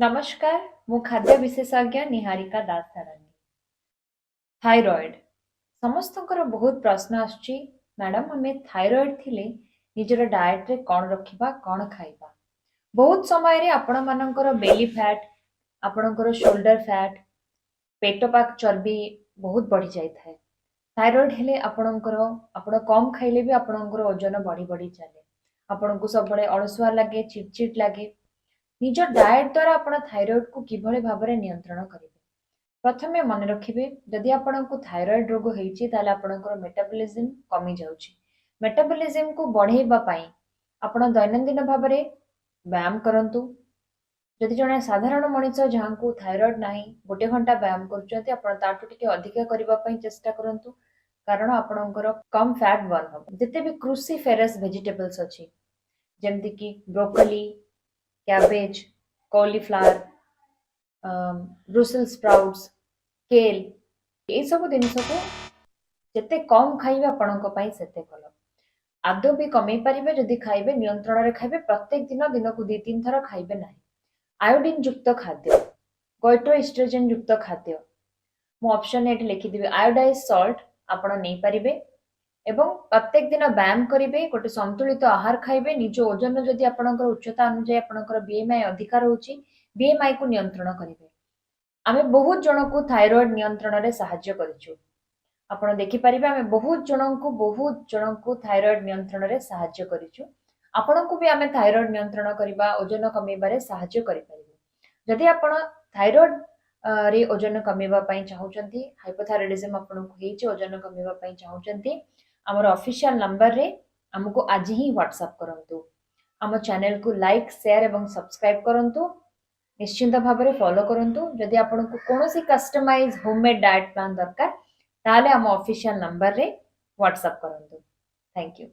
नमस्कार मु खाद्य विशेषज्ञ निहारिका दास धारानी। थायराइड समस्तंकर बहुत प्रश्न आछी मैडम हमें थायराइड थिले निजर डाएट रे कौन रखिबा कौन खाइबा। बहुत समय रे आपण मानकर बेली फैट आपणकर शोल्डर फैट पेट पाक चर्बी बहुत बढ़ी जाई थाए। थायराइड हेले आपणकर आपण कम खाइले भी आपणकर ओजन बढ़ी बढ़ी चले आपनको सब बळे अलसुआ लागे चिड़चिड़ लागे। निज डाएट द्वारा आपण थायराइड को किभଳି भाबरे नियंत्रण करिवे। प्रथमे मन रखिबे जदि आपणको थायराइड रोग हेछि ताले आपणकर मेटाबॉलिज्म कमी जाउछि। मेटाबॉलिज्म को बढ़ेबा पई आपण दैनंदिन भाबरे व्यायाम करंतु। जदि जणे साधारण मनिष जहाँको थायराइड नाही गोटे घंटा व्यायाम करूछन्ते आपण ताठु टिके अधिक करिबा पई चेष्टा करंतु कारण आपणकर कम फैट बर्न हो। जते भी क्रूसीफेरस वेजिटेबल्स अछि जेमति कि broccoli cabbage cauliflower Brussels sprouts केल ये सब जिनस को जिते कम खाइबे आपणक पई सेते भलो। आदौ भी कमे पारिबे जदि खाइबे नियंत्रण रे खाइबे प्रत्येक दिन दिन को 2-3 थर खाइबे नाही। आयोडीन युक्त खाद्य गोइट्रोएस्ट्रोजेन युक्त खाद्य मु ऑप्शन एट लिखि दिबे आयोडाइज सॉल्ट आपण नै पारिबे एवं प्रत्येक दिन व्यायाम करेंगे गोटे संतुलित आहार खाइबे। निज ओजन जदि आपणकर उच्चता अनुसार आपणकर बीएमआई अधिकार होची बीएमआई को नियंत्रण करेंगे। आमे बहुत जन को थायराइड नियंत्रण रे सहाय्य करिछु। आपण देखि परिबे आमे बहुत जन को थायराइड नियंत्रण रे सहाय्य करिछु। आपण को भी आमे थायराइड नियंत्रण करिबा ओजन कमेबारे सहाय्य करि परिबे। जदि आपण थायराइड रे ओजन कमेबा पई चाहुचंती हाइपोथायराइडिज्म आपण को हेछि ओजन कमेबा पई चाहुचंती आमर ऑफिशियल नंबर रे हमको आज ही व्हाट्सएप करंतु। आम चैनल को लाइक शेयर एवं सब्सक्राइब करंतु। निश्चिंत भाव में फॉलो करंतु। जदि आपन को कोनोसी कस्टमाइज होममेड डाइट प्लान दरकार ताले आम ऑफिशियल नंबर रे व्हाट्सएप करंतु। Thank you.